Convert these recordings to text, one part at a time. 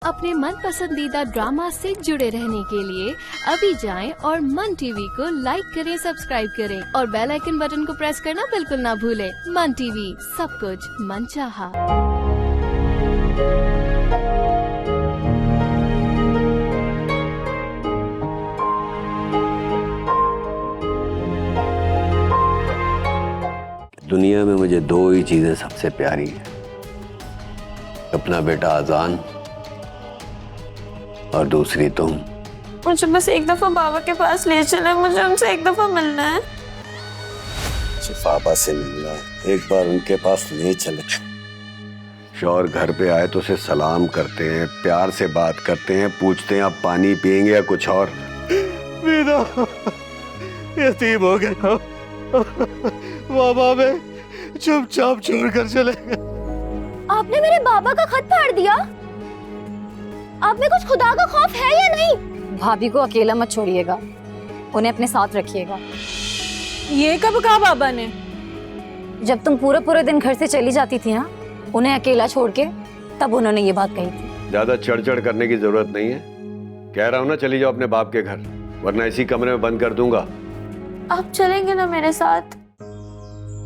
अपने मन पसंदीदा ड्रामा से जुड़े रहने के लिए अभी जाएं और मन टीवी को लाइक करें, सब्सक्राइब करें और बेल आइकन बटन को प्रेस करना बिल्कुल ना भूलें। मन टीवी, सब कुछ मनचाहा। दुनिया में मुझे दो ही चीजें सबसे प्यारी हैं, अपना बेटा आजान और दूसरी तुम। मुझे बस एक दफा बाबा के पास ले चले, मुझे उनसे एक दफा मिलना है। पापा से मिलना है, एक बार उनके पास ले चले। शौहर घर पे आए तो उसे सलाम करते हैं, प्यार से बात करते हैं, पूछते हैं आप पानी पियेंगे या कुछ और। मीरा यतीम हो गया, बाबा में चुपचाप छोड़कर चले गए। आपने मेरे बाबा का खत फाड़ दिया। आप में कुछ खुदा का खौफ है या नहीं? भाभी को अकेला मत छोड़िएगा, उन्हें अपने साथ रखिएगा। ये कब कहा बाबा ने? जब तुम पूरे पूरे दिन घर से चली जाती थी ना, उन्हें अकेला छोड़ के, तब उन्होंने ये बात कही थी। ज्यादा चढ़ करने की जरूरत नहीं है, कह रहा हूँ ना चली जाओ अपने बाप के घर, वरना इसी कमरे में बंद कर दूंगा। आप चलेंगे ना मेरे साथ?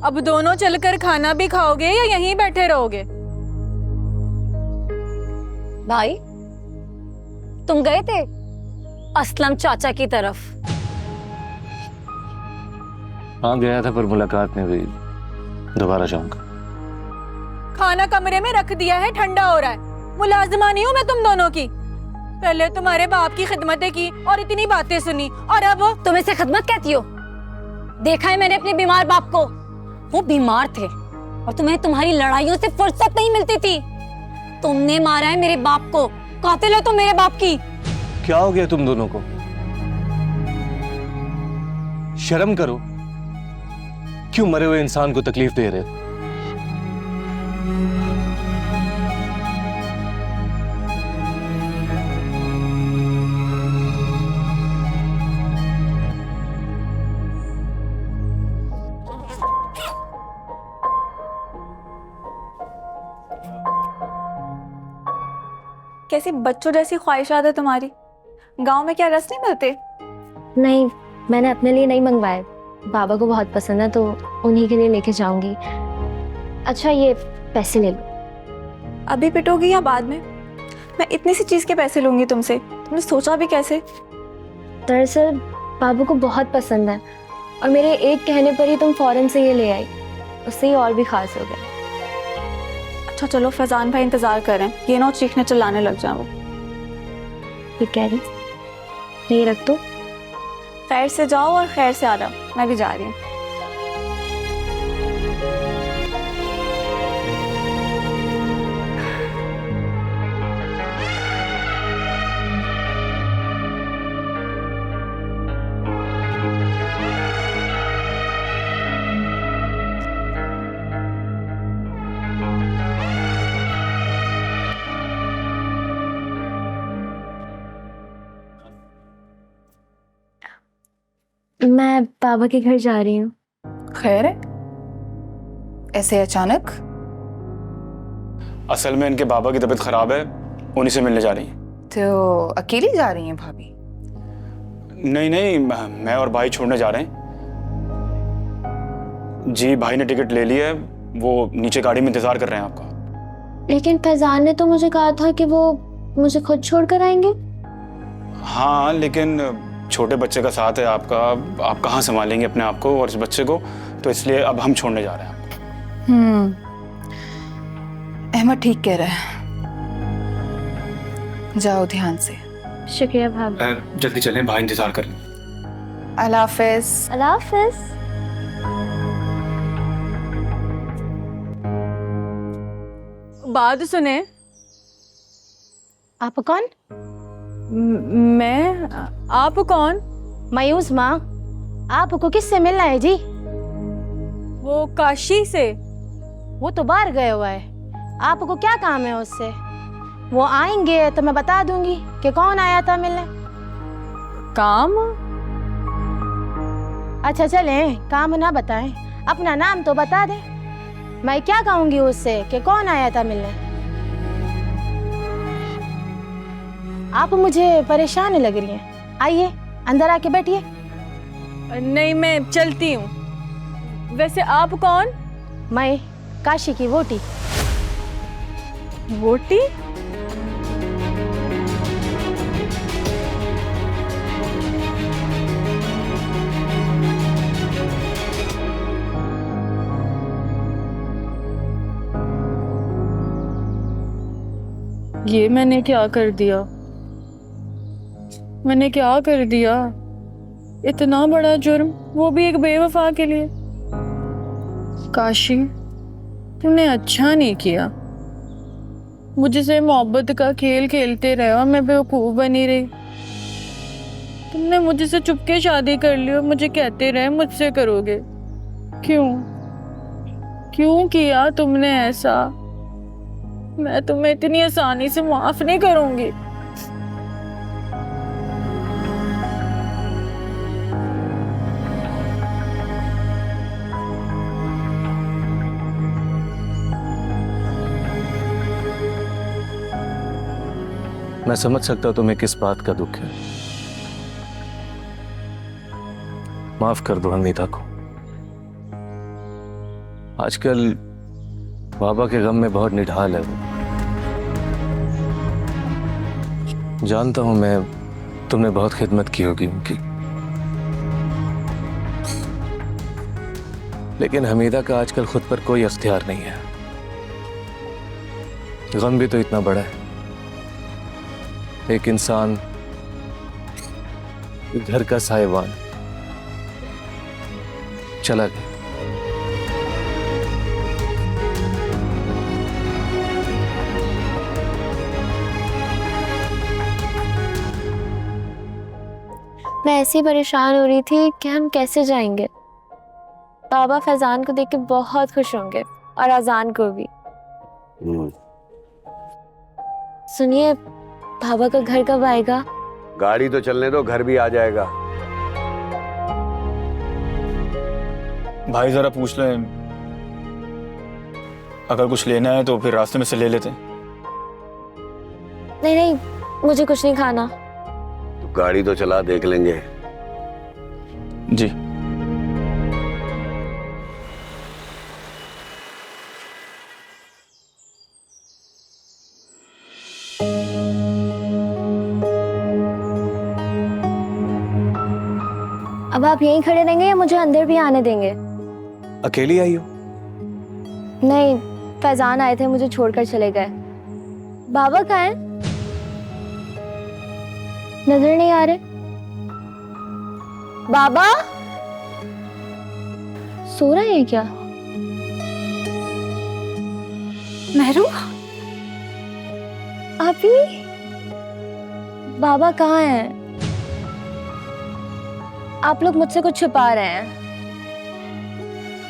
अब दोनों चलकर खाना भी खाओगे या यहीं बैठे रहोगे? भाई, तुम गए थे असलम चाचा की तरफ? हाँ गया था, पर मुलाकात नहीं हुई, दोबारा जाऊंगा। खाना कमरे में रख दिया है, ठंडा हो रहा है। मुलाजिमा नहीं हूँ मैं तुम दोनों की। पहले तुम्हारे बाप की खिदमतें की और इतनी बातें सुनी, और अब तुम इसे खिदमत कहती हो? देखा है मैंने अपने बीमार बाप को, वो बीमार थे और तुम्हें तुम्हारी लड़ाइयों से फुर्सत नहीं मिलती थी। तुमने मारा है मेरे बाप को, कातिल है तुम मेरे बाप की। क्या हो गया तुम दोनों को? शर्म करो, क्यों मरे हुए इंसान को तकलीफ दे रहे हो? कैसी बच्चों जैसी ख्वाहिशात है तुम्हारी। गांव में क्या रस नहीं मिलते? नहीं, मैंने अपने लिए नहीं मंगवाए, बाबा को बहुत पसंद है तो उन्हीं के लिए लेके जाऊंगी। अच्छा ये पैसे ले लो। अभी पिटोगी या बाद में? मैं इतनी सी चीज के पैसे लूंगी तुमसे, तुमने सोचा भी कैसे? दरअसल बाबू को बहुत पसंद है और मेरे एक कहने पर ही तुम फौरन से ये ले आई, उससे ही और भी खास हो गए। अच्छा चलो, फैजान भाई इंतजार कर रहे हैं, ये ना चीखने चिल्लाने लग जाओ। ये कह रही नहीं रख दो। खैर से जाओ और खैर से आना, मैं भी जा रही हूँ। मैं बाबा के घर जा रही हूँ। खैर है? ऐसे अचानक? असल में इनके बाबा की तबीयत खराब है, उन्हीं से मिलने जा रही हैं। तो अकेली जा रही हैं भाभी? नहीं नहीं, मैं और भाई छोड़ने जा रहे हैं। जी भाई ने टिकट ले ली है, वो नीचे गाड़ी में इंतजार कर रहे हैं आपका। लेकिन फैजान ने तो मुझे कहा था कि वो मुझे खुद छोड़कर आएंगे। हाँ लेकिन छोटे बच्चे का साथ है आपका, आप कहाँ संभालेंगे अपने आप को और इस बच्चे को, तो इसलिए अब हम छोड़ने जा रहे हैं आपको। अहमद ठीक कह रहा है, जाओ ध्यान से। शुक्रिया भाभी। जल्दी चलें, भाई इंतजार कर रहे हैं। अल्लाह हाफिज। अल्लाह हाफिज। बात सुने। आप कौन? मैं? आप कौन? मायूस माँ, आपको किससे मिलना है जी? वो काशी से। वो तो बाहर गया हुआ है, आपको क्या काम है उससे? वो आएंगे तो मैं बता दूंगी कि कौन आया था मिलने। काम? अच्छा चलें, काम ना बताएं, अपना नाम तो बता दें। मैं क्या कहूंगी उससे कि कौन आया था मिलने? आप मुझे परेशान लग रही हैं। आइए अंदर आके बैठिए। नहीं, मैं चलती हूँ। वैसे आप कौन? मैं काशी की वोटी। वोटी? ये मैंने क्या कर दिया? मैंने क्या कर दिया? इतना बड़ा जुर्म, वो भी एक बेवफा के लिए। काशी, तुमने अच्छा नहीं किया। मुझसे मोहब्बत का खेल खेलते रहे और मैं बेवकूफ बनी रही। तुमने मुझसे चुपके शादी कर ली और मुझे कहते रहे मुझसे करोगे। क्यों किया तुमने ऐसा? मैं तुम्हें इतनी आसानी से माफ नहीं करूंगी। मैं समझ सकता हूं तुम्हें किस बात का दुख है। माफ कर दो हमीदा को। आजकल बाबा के गम में बहुत निढाल है वो। जानता हूं मैं तुमने बहुत खिदमत की होगी उनकी, लेकिन हमीदा का आजकल खुद पर कोई अख्तियार नहीं है। गम भी तो इतना बड़ा है। एक इंसान, एक घर का साहिबान चला गया। मैं ऐसी परेशान हो रही थी कि हम कैसे जाएंगे। बाबा फैजान को देख के बहुत खुश होंगे और अजान को भी। सुनिए, बाबा का घर कब आएगा? गाड़ी तो चलने दो, घर भी आ जाएगा। भाई जरा पूछ लें, अगर कुछ लेना है तो फिर रास्ते में से ले लेते हैं। नहीं, मुझे कुछ नहीं खाना। तो गाड़ी तो चला, देख लेंगे। जी। अब आप यहीं खड़े रहेंगे या मुझे अंदर भी आने देंगे? अकेली आई हो? नहीं, फैजान आए थे, मुझे छोड़कर चले गए। बाबा कहाँ हैं? नजर नहीं आ रहे। बाबा सो रहे हैं क्या? मेहरू, आप ही? बाबा कहाँ हैं? आप लोग मुझसे कुछ छुपा रहे हैं।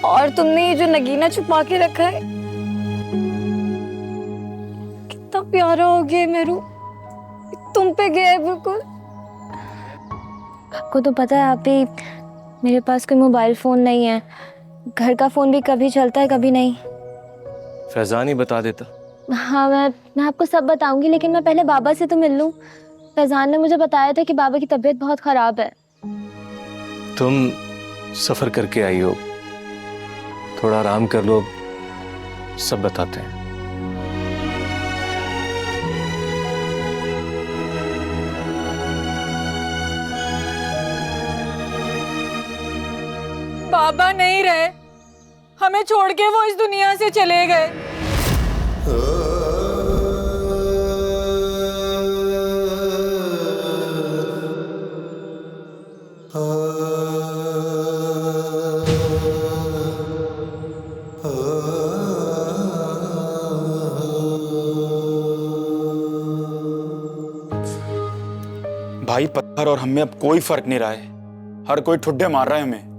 और तुमने ये जो नगीना छुपा के रखा है, कितना प्यारा हो गया मेरू। तुम पे गया है बिल्कुल। आपको तो पता है आप ही, मेरे पास कोई मोबाइल फोन नहीं है। घर का फोन भी कभी चलता है कभी नहीं। फैजान ही बता देता। हाँ, मैं आपको सब बताऊंगी, लेकिन मैं पहले बाबा से तो मिल लूं। फैजान ने मुझे बताया था कि बाबा की तबीयत बहुत खराब है। तुम सफर करके आई हो, थोड़ा आराम कर लो, सब बताते हैं। बाबा नहीं रहे, हमें छोड़ के वो इस दुनिया से चले गए। भाई, पत्थर और हमें अब कोई फर्क नहीं रहा है। हर कोई ठुड्डे मार रहा है हमें।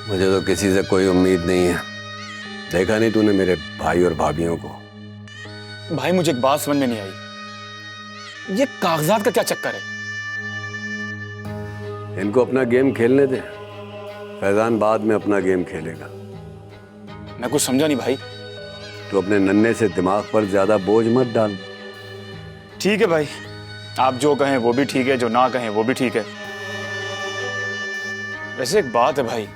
मुझे तो किसी से कोई उम्मीद नहीं है। देखा नहीं तूने मेरे भाई और भाभियों को? भाई, मुझे एक बात समझ में नहीं आई, ये कागजात का क्या चक्कर है? इनको अपना गेम खेलने दे, फैजान बाद में अपना गेम खेलेगा। मैं कुछ समझा नहीं भाई। तो अपने नन्हे से दिमाग पर ज्यादा बोझ मत डाल। ठीक है भाई, आप जो कहें वो भी ठीक है, जो ना कहें वो भी ठीक है। वैसे एक बात है भाई,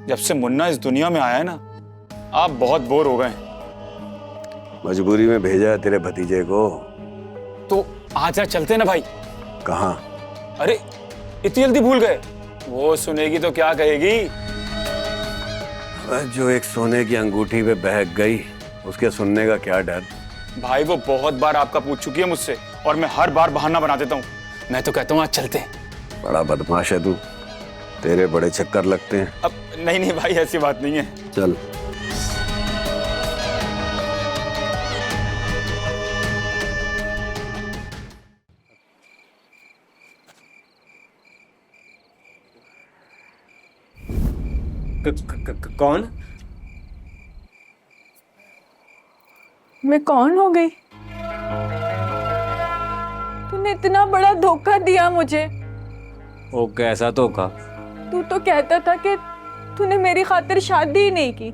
जब से मुन्ना इस दुनिया में आया है ना, आप बहुत बोर हो गए। मजबूरी में भेजा है तेरे भतीजे को। तो आज चलते ना भाई। कहाँ? अरे इतनी जल्दी भूल गए? वो सुनेगी तो क्या कहेगी? जो एक सोने की अंगूठी पे बहक गई, उसके सुनने का क्या डर। भाई वो बहुत बार आपका पूछ चुकी है मुझसे, और मैं हर बार बहाना बना देता हूँ। मैं तो कहता हूँ आज चलते हैं। बड़ा बदमाश है तू, तेरे बड़े चक्कर लगते हैं। अब नहीं भाई, ऐसी बात नहीं है। चल। कौन? मैं कौन हो गई? तूने इतना बड़ा धोखा दिया मुझे। ओ कैसा धोखा? तू तो कहता था कि तूने मेरी खातिर शादी ही नहीं की,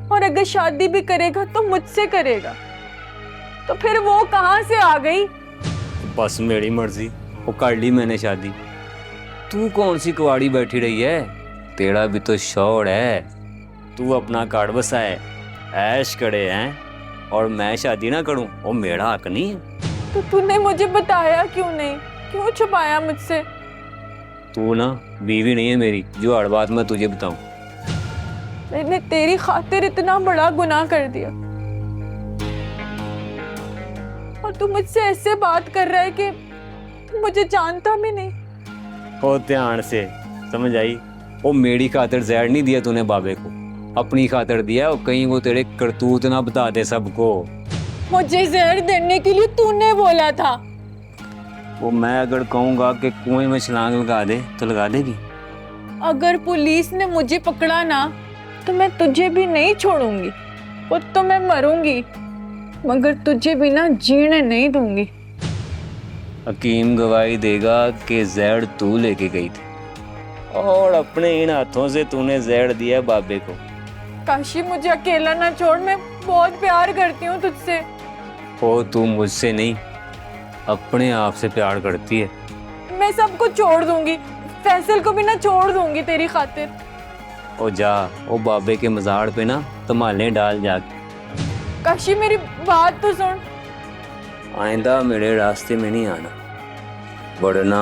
और अगर शादी भी करेगा तो मुझसे करेगा। तो फिर वो कहाँ से आ गई? बस मेरी मर्जी, वो कर ली मैंने शादी। तू कौन सी कुआड़ी बैठी रही है? तेरा भी तो शौर है। तू अपना कार्ड बसाए, ऐश करे हैं, और मैं शादी ना करूं, वो मेरा हक नहीं है। तो तूने मुझे बताया क्यों नहीं? क्यों छुपाया मुझसे? तू ना बीवी नहीं है मेरी, जो हर बात मैं तुझे बताऊं। मैंने तेरी खातिर इतना बड़ा गुनाह कर दिया, और तू मुझसे ऐसे बात कर रहा है कि तू मुझे जानता भी नहीं। ओ ध्यान से समझ आई? वो मेरी खातिर जहर नहीं दिया तूने बाबे को, अपनी खातिर दिया। और कहीं वो तेरे करतूत ना बता दे सबको। मुझे जहर देने के लिए तूने बोला था। वो मैं अगर कहूँगा कि कुएं में छलांग लगा दे तो लगा देगी? अगर पुलिस ने मुझे पकड़ा ना तो मैं तुझे भी नहीं छोड़ूंगी। वो तो मैं मरूंगी, मगर तुझे भी ना जीने नहीं दूंगी। हकीम गवाही देगा कि जहर तू लेके गई थी, और अपने इन हाथों से तूने जहर दिया बाबे को। काशी मुझे अकेला ना छोड़, मैं बहुत प्यार करती हूँ तुझसे। ओ तू मुझसे नहीं, अपने आप से प्यार करती है। मैं सबको छोड़ दूंगी, फैसल को भी ना छोड़ दूंगी तेरी खातिर। ओ जा, ओ बाबे के मज़ार पे ना तमाले डाल जाके। काशी मेरी बात तो सुन। आइंदा मेरे रास्ते में नहीं आना, वरना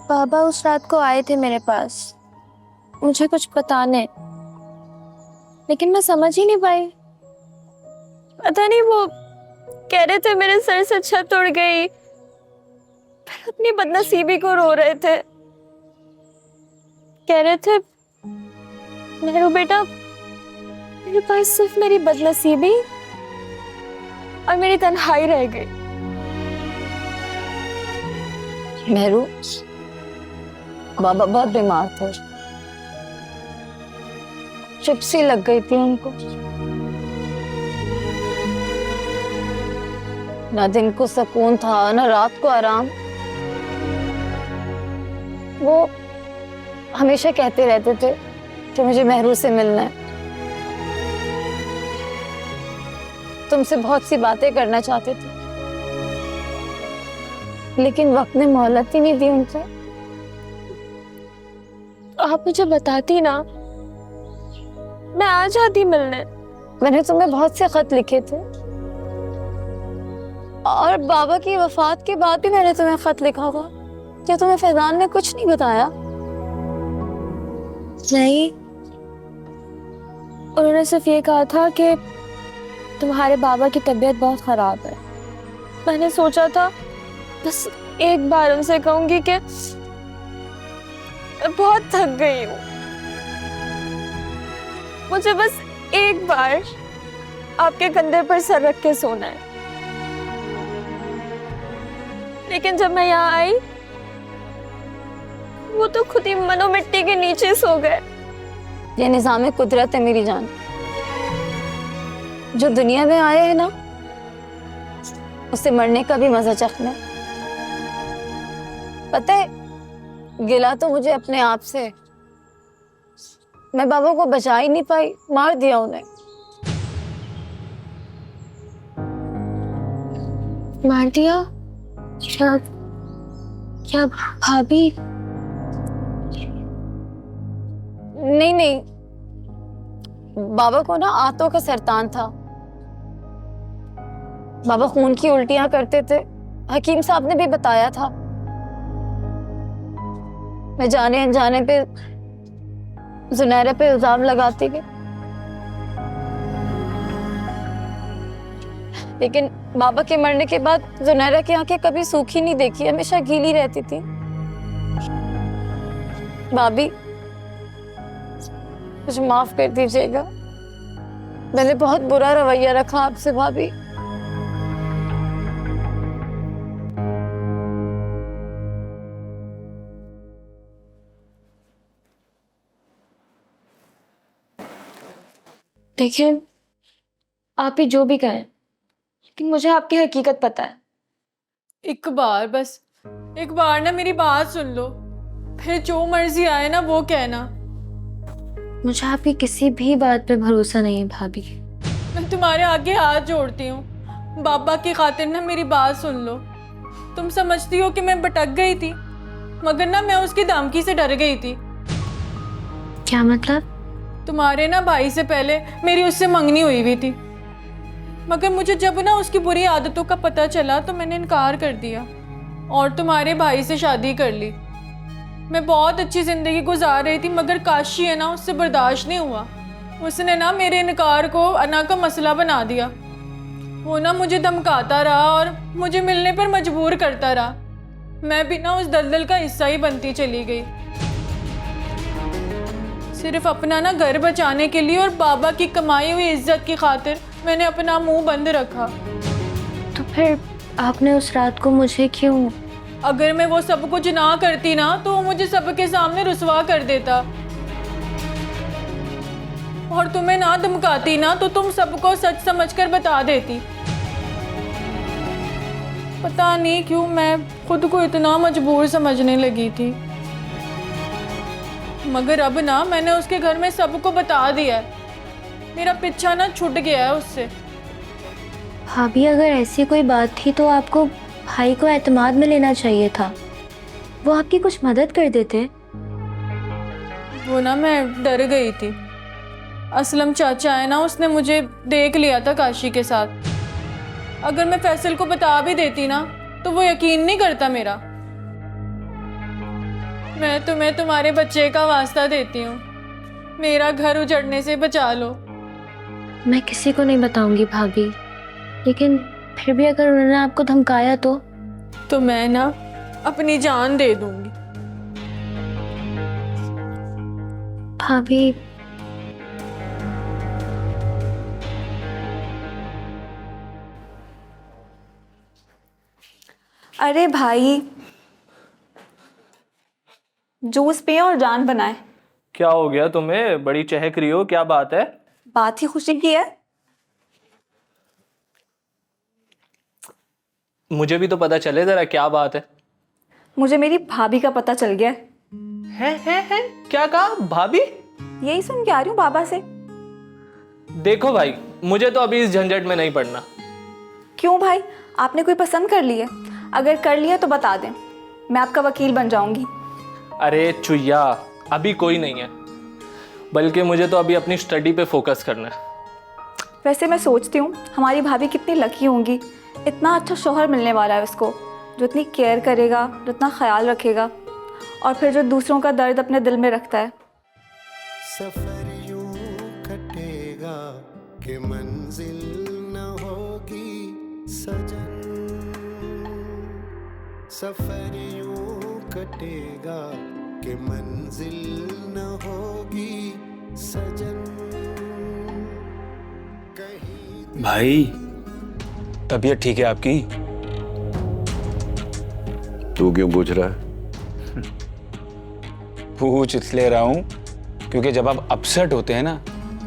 बाबा उस रात को आए थे मेरे पास मुझे कुछ बताने, लेकिन मैं समझ ही नहीं पाई। पता नहीं, वो कह रहे थे मेरे सर से छत उड़ गई, फिर अपनी बदनसीबी को रो रहे थे। कह रहे थे मेरू बेटा, मेरे पास सिर्फ मेरी बदनसीबी और मेरी तन्हाई रह गई। मेहरू, बाबा बहुत बीमार थे, चिप्सी लग गई थी उनको। ना दिन को सुकून था, ना रात को आराम। वो हमेशा कहते रहते थे कि मुझे मेहरू से मिलना है, तुमसे बहुत सी बातें करना चाहते थे, लेकिन वक्त ने मोहलत ही नहीं दी उनसे। आप मुझे बताती ना, मैं आ जाती मिलने। मैंने तुम्हें बहुत से खत लिखे थे, और बाबा की वफात के बाद भी मैंने तुम्हें खत लिखा था। क्या तुम्हें फैजान ने कुछ नहीं बताया? नहीं, उन्होंने सिर्फ ये कहा था कि तुम्हारे बाबा की तबीयत बहुत खराब है। मैंने सोचा था बस एक बार उनसे कहूंगी कि मैं बहुत थक गई हूँ, मुझे बस एक बार आपके कंधे पर सर रख के सोना है। लेकिन जब मैं यहाँ आई, वो तो खुद ही मनो मिट्टी के नीचे सो गए। ये निज़ाम कुदरत है मेरी जान। जो दुनिया में आए हैं ना, उसे मरने का भी मजा चखना है। पता है, गिला तो मुझे अपने आप से। मैं बाबा को बचा ही नहीं पाई, मार दिया उन्हें। मार दिया? क्या क्या भाभी? नहीं नहीं, बाबा को ना आंतों का सरतान था। बाबा खून की उल्टियां करते थे, हकीम साहब ने भी बताया था। मैं जाने अनजाने पे जुनैरा पे इल्जाम लगाती गई, लेकिन बाबा के मरने के बाद जुनैरा की आंखें कभी सूखी नहीं देखी, हमेशा गीली रहती थी। भाभी, मुझे माफ कर दीजिएगा, मैंने बहुत बुरा रवैया रखा आपसे भाभी। देखिए, आप ही जो भी कहें, लेकिन मुझे आपकी हकीकत पता है। एक बार बस, एक बार ना मेरी बात सुन लो, फिर जो मर्जी आए ना वो कहना। मुझे आपकी किसी भी बात पे भरोसा नहीं है भाभी। मैं तुम्हारे आगे हाथ जोड़ती हूँ, बाबा की खातिर ना मेरी बात सुन लो। तुम समझती हो कि मैं भटक गई थी, मगर ना मैं उसकी धमकी से डर गई थी। क्या मतलब? तुम्हारे ना भाई से पहले मेरी उससे मंगनी हुई हुई थी, मगर मुझे जब ना उसकी बुरी आदतों का पता चला तो मैंने इनकार कर दिया और तुम्हारे भाई से शादी कर ली। मैं बहुत अच्छी जिंदगी गुजार रही थी, मगर काशी है ना, उससे बर्दाश्त नहीं हुआ। उसने ना मेरे इनकार को अना का मसला बना दिया। वो ना मुझे धमकाता रहा और मुझे मिलने पर मजबूर करता रहा। मैं भी ना उस दलदल का हिस्सा ही बनती चली गई। सिर्फ अपना ना घर बचाने के लिए और बाबा की कमाई हुई इज्जत की खातिर मैंने अपना मुंह बंद रखा। तो फिर आपने उस रात को मुझे क्यों? अगर मैं वो सब कुछ ना करती ना तो वो मुझे सबके सामने रुसवा कर देता, और तुम्हें ना धमकाती ना तो तुम सबको सच समझकर बता देती। पता नहीं क्यों मैं खुद को इतना मजबूर समझने लगी थी, मगर अब ना मैंने उसके घर में सबको बता दिया है। मेरा पीछा ना छूट गया है उससे। भाभी, अगर ऐसी कोई बात थी तो आपको भाई को एतमाद में लेना चाहिए था, वो आपकी कुछ मदद कर देते। वो ना मैं डर गई थी। असलम चाचा है ना, उसने मुझे देख लिया था काशी के साथ। अगर मैं फैसल को बता भी देती ना तो वो यकीन नहीं करता मेरा। मैं तुम्हें तुम्हारे बच्चे का वास्ता देती हूँ, मेरा घर उजड़ने से बचा लो। मैं किसी को नहीं बताऊंगी भाभी, लेकिन फिर भी अगर उन्होंने आपको धमकाया तो मैं ना अपनी जान दे दूंगी। भाभी, अरे भाई, जूस पिए और जान बनाए। क्या हो गया तुम्हें? बड़ी चहक रही हो, क्या बात है? बात ही खुशी की है। मुझे भी तो पता चले जरा, क्या बात है? मुझे मेरी भाभी का पता चल गया है? क्या कहा? भाभी? यही सुन के आ रही हूँ बाबा से। देखो भाई, मुझे तो अभी इस झंझट में नहीं पड़ना। क्यों भाई, आपने कोई पसंद कर ली है? अगर कर लिया तो बता दें, मैं आपका वकील बन जाऊंगी। अरे चुईया, अभी कोई नहीं है, बल्कि मुझे तो अभी अपनी स्टडी पे फोकस करना है। वैसे मैं सोचती हूँ हमारी भाभी कितनी लकी होंगी, इतना अच्छा शौहर मिलने वाला है उसको, जो इतनी केयर करेगा, जो इतना ख्याल रखेगा, और फिर जो दूसरों का दर्द अपने दिल में रखता है। सफर यूं कटेगा कि मंजिल न होगी सजन, सफर यूं कटेगा कि मंजिल न होगी सजन। भाई, तबीयत ठीक है आपकी? तू क्यों पूछ रहा है? पूछ इसलिए रहा हूं क्योंकि जब आप अपसेट होते हैं ना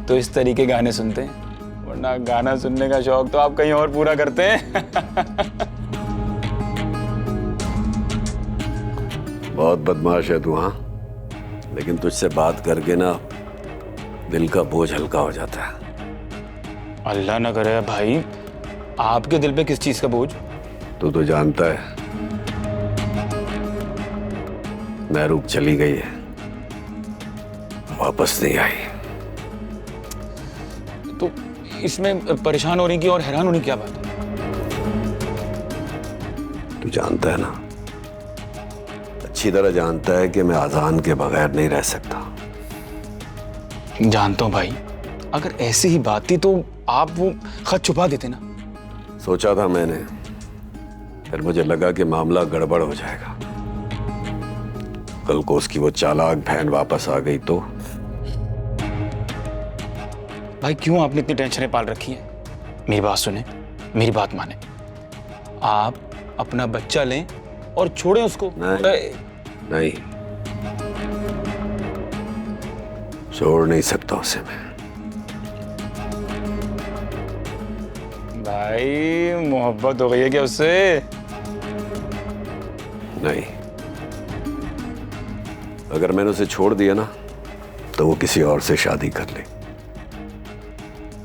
तो इस तरीके गाने सुनते हैं, वरना गाना सुनने का शौक तो आप कहीं और पूरा करते हैं। बहुत बदमाश है तू, हाँ, लेकिन तुझसे बात करके ना दिल का बोझ हल्का हो जाता है। अल्लाह ना करे भाई, आपके दिल पे किस चीज का बोझ? तू तो जानता है महरूब चली गई है, वापस नहीं आई। तो इसमें परेशान होने की और हैरान होने की क्या बात है? तू जानता है ना, अच्छी तरह जानता है कि मैं अजान के बगैर नहीं रह सकता। जानता हूं भाई, अगर ऐसी ही बात थी तो आप वो खत छुपा देते ना। सोचा था मैंने, फिर मुझे लगा कि मामला गड़बड़ हो जाएगा। कल को उसकी वो चालाक बहन वापस आ गई तो। भाई क्यों आपने इतनी टेंशनें पाल रखी हैं? मेरी बात सुने, मेरी बात माने, आप अपना बच्चा लें और छोड़ें उसको। नहीं, छोड़ नहीं सकता उसे मैं। भाई मोहब्बत हो गई है क्या उससे? नहीं, अगर मैंने उसे छोड़ दिया ना तो वो किसी और से शादी कर ले,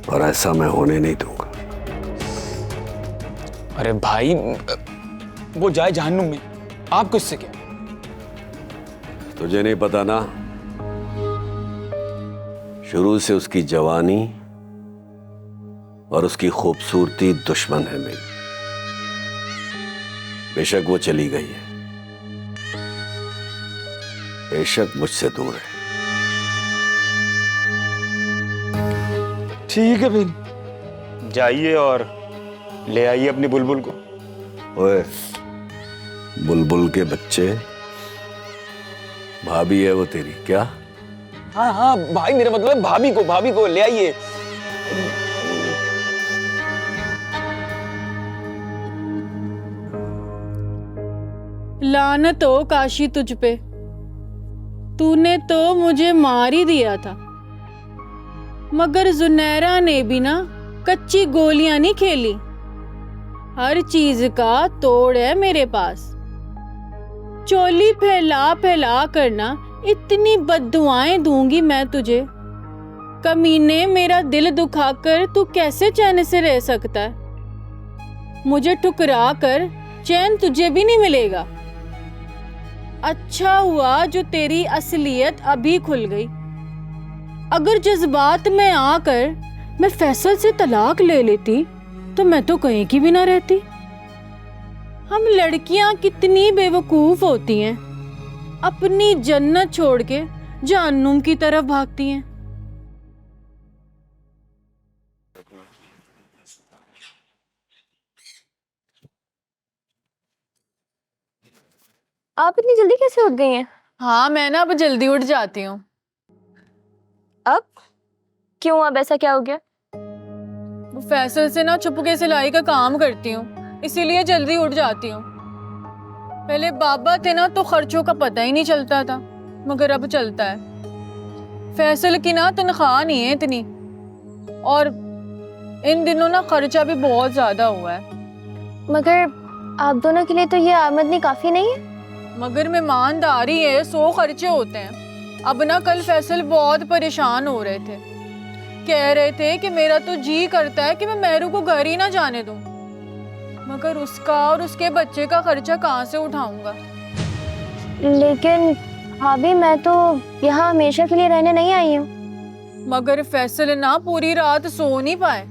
और ऐसा मैं होने नहीं दूंगा। अरे भाई वो जाए जहन्नुम में, आपको इससे क्या? तुझे नहीं पता ना, शुरू से उसकी जवानी और उसकी खूबसूरती दुश्मन है मेरी। बेशक वो चली गई है, बेशक मुझसे दूर है। ठीक है फिर, जाइए और ले आइए अपनी बुलबुल को। ओए, बुलबुल के बच्चे, भाभी है वो तेरी क्या? हाँ हाँ भाई, मेरा मतलब है भाभी को ले आइए। लानत हो काशी तुझ पे, तूने तो मुझे मार ही दिया था, मगर जुनैरा ने भी ना कच्ची गोलियां नहीं खेली। हर चीज का तोड़ है मेरे पास। चोली फैला फैला करना इतनी बद्दुआएं दूंगी मैं तुझे। कमीने, मेरा दिल दुखाकर तू कैसे चैन से रह सकता है? मुझे ठुकरा कर चैन तुझे भी नहीं मिलेगा। अच्छा हुआ जो तेरी असलियत अभी खुल गई। अगर जज्बात में आकर मैं फैसल से तलाक ले लेती तो मैं तो कहीं की भी ना रहती। हम लड़कियां कितनी बेवकूफ होती हैं, अपनी जन्नत छोड़ के जहन्नुम की तरफ भागती हैं। आप इतनी जल्दी कैसे उठ गई हैं? हाँ, मैं ना अब जल्दी उठ जाती हूँ। अब क्यों? अब ऐसा क्या हो गया? वो फैसल से ना छुपके सिलाई का काम करती हूँ, इसीलिए जल्दी उठ जाती हूँ। पहले बाबा थे ना तो खर्चों का पता ही नहीं चलता था, मगर अब चलता है। फैसल की ना तनख्वाह नहीं है इतनी, और इन दिनों ना खर्चा भी बहुत ज्यादा हुआ है। मगर आप दोनों के लिए तो ये आमदनी काफी नहीं है। मगर मेहमानदारी है, 100 खर्चे होते हैं। अब ना कल फैसल बहुत परेशान हो रहे थे, कह रहे थे कि मेरा तो जी करता है कि मैं मेहरू को घर ही ना जाने दूं, मगर उसका और उसके बच्चे का खर्चा कहाँ से उठाऊंगा? लेकिन भाभी, मैं तो यहाँ हमेशा के लिए रहने नहीं आई हूँ। मगर फैसल ना पूरी रात सो नहीं पाए,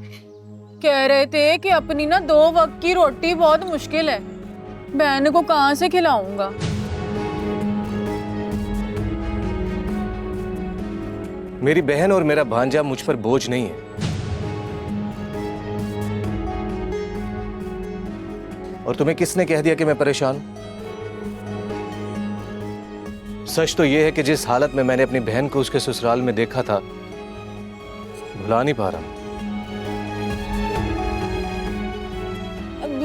कह रहे थे कि अपनी ना 2 वक्त की रोटी बहुत मुश्किल है, बहन को कहाँ से खिलाऊंगा? मेरी बहन और मेरा भांजा मुझ पर बोझ नहीं है, और तुम्हें किसने कह दिया कि मैं परेशान हूं? सच तो यह है कि जिस हालत में मैंने अपनी बहन को उसके ससुराल में देखा था, भुला नहीं पा रहा।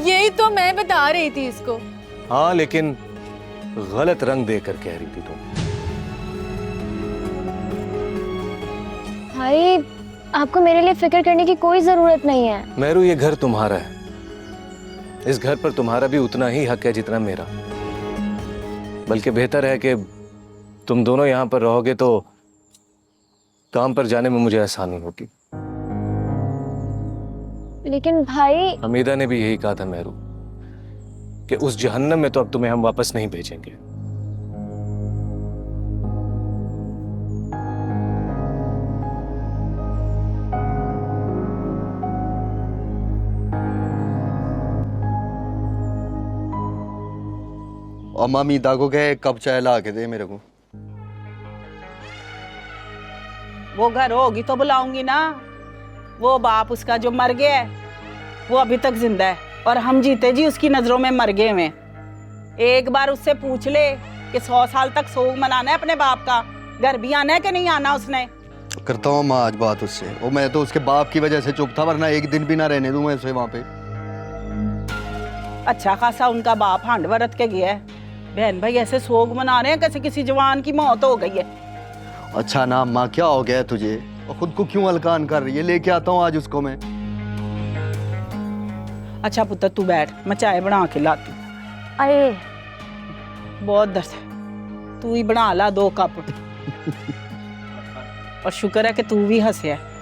यही तो मैं बता रही थी इसको। हाँ, लेकिन गलत रंग देकर कह रही थी तुम। भाई, आपको मेरे लिए फिक्र करने की कोई जरूरत नहीं है। मेरू, ये घर तुम्हारा है। इस घर पर तुम्हारा भी उतना ही हक है जितना मेरा। बल्कि बेहतर है कि तुम दोनों यहाँ पर रहोगे तो काम पर जाने में मुझे आसानी होगी। लेकिन भाई, हमीदा ने भी यही कहा था मेरू कि उस जहन्नम में तो अब तुम्हें हम वापस नहीं भेजेंगे। और मामी दागो के एक कप चाय ला के दे मेरे को। वो घर होगी तो बुलाऊंगी ना। वो बाप उसका जो मर गया है वो अभी तक जिंदा है और हम जीते जी उसकी नजरों में मर गए हुए। एक बार उससे पूछ ले कि 100 साल तक सोग मनाना है अपने बाप का, घर भी आना है कि नहीं आना उसने। करता हूँ माँ आज बात उससे। वो मैं तो उसके बाप की वजह से चुप था, वरना एक दिन भी ना रहने दूं मैं उसे वहाँ पे। अच्छा खासा उनका बाप हांड वरत के गया है। बहन भाई ऐसे सोग मना रहे हैं कैसे किसी जवान की मौत हो गई है। अच्छा ना माँ, क्या हो गया है तुझे? और खुद को क्यों हल्कान कर रही है? लेके आता हूँ आज उसको मैं। अच्छा पुत्र तू बैठ, मैं चाय बना के लाती हूँ। अरे बहुत दर्द है, तू ही बना ला 2 कप। और शुक्र है कि तू भी हंसे है।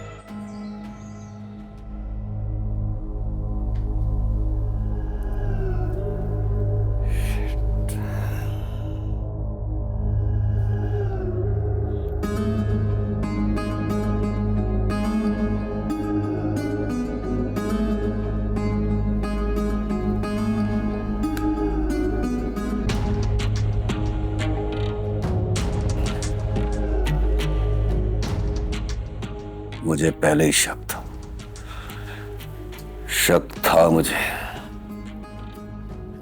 मुझे पहले ही शक था मुझे,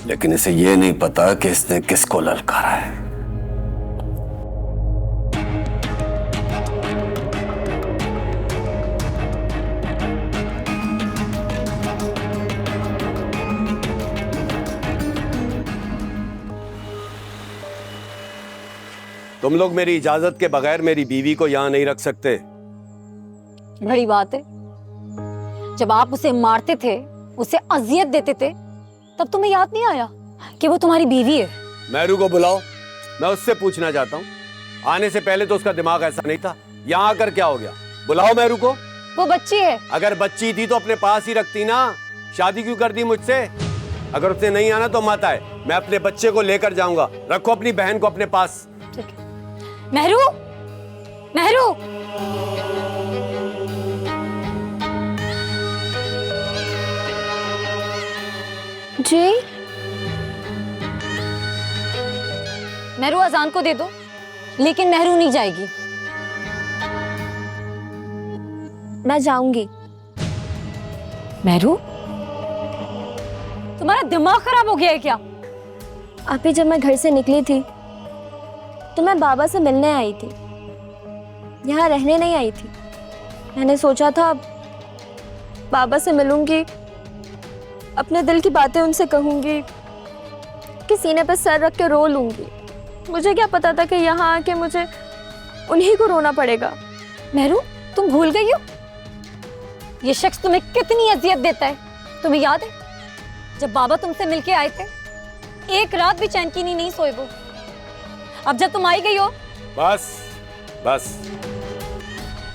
लेकिन इसे ये नहीं पता कि इसने किसको ललकारा है। तुम लोग मेरी इजाजत के बगैर मेरी बीवी को यहां नहीं रख सकते। बड़ी बात है, जब आप उसे मारते थे, उसे अजियत देते थे, तब तुम्हें याद नहीं आया कि वो तुम्हारी बीवी है? मेरू को बुलाओ, मैं उससे पूछना चाहता हूँ। आने से पहले तो उसका दिमाग ऐसा नहीं था, यहाँ आकर क्या हो गया? बुलाओ मेरू को। वो बच्ची है। अगर बच्ची थी तो अपने पास ही रखती ना, शादी क्यों कर दी मुझसे? अगर उसने नहीं आना तो मत आए, मैं अपने बच्चे को लेकर जाऊंगा। रखो अपनी बहन को अपने पास। ठीक है। मेहरू, मेहरू, जी मेहरू अजान को दे दो, लेकिन मेहरू नहीं जाएगी। मैं जाऊंगी। मेहरू, तुम्हारा दिमाग खराब हो गया है क्या? आप ही, जब मैं घर से निकली थी तो मैं बाबा से मिलने आई थी, यहाँ रहने नहीं आई थी। मैंने सोचा था बाबा से मिलूंगी, अपने दिल की बातें उनसे कहूंगी, कि सीने पे सर रख के रो लूंगी। मुझे क्या पता था कि यहाँ आके मुझे उन्हीं को रोना पड़ेगा। मेहरू, तुम भूल गई हो ये शख्स तुम्हें कितनी अजियत देता है? तुम्हें याद है जब बाबा तुमसे मिलके आए थे, एक रात भी चैन की नींद नहीं सोए वो। अब जब तुम आई गई हो, बस बस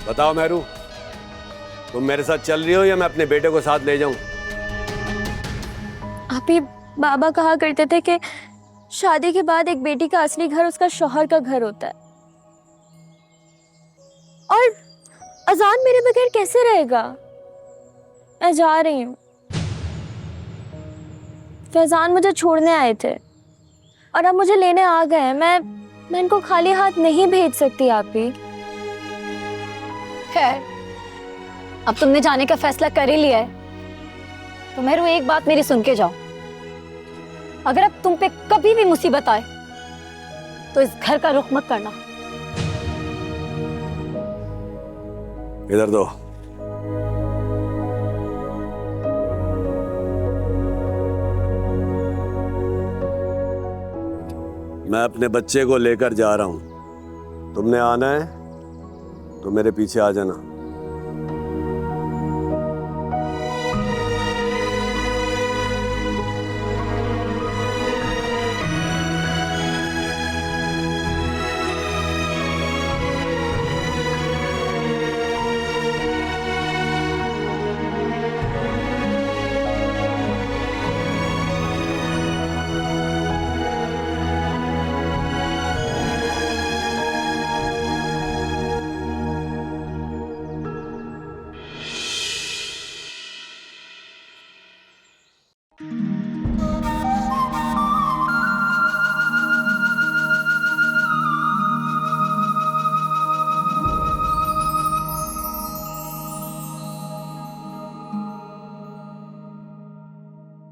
बताओ मेहरू, तुम मेरे साथ चल रही हो या मैं अपने बेटे को साथ ले जाऊं? आप ही, बाबा कहा करते थे कि शादी के बाद एक बेटी का असली घर उसका शौहर का घर होता है। और अजान मेरे बगैर कैसे रहेगा? मैं जा रही हूँ। फैजान मुझे छोड़ने आए थे और अब मुझे लेने आ गए हैं। मैं इनको खाली हाथ नहीं भेज सकती आप ही। खैर, अब तुमने जाने का फैसला कर ही लिया है तो मेहरू, एक बात मेरी सुन के जाओ। अगर अब तुम पे कभी भी मुसीबत आए तो इस घर का रुख मत करना। इधर दो। मैं अपने बच्चे को लेकर जा रहा हूं, तुमने आना है तो मेरे पीछे आ जाना।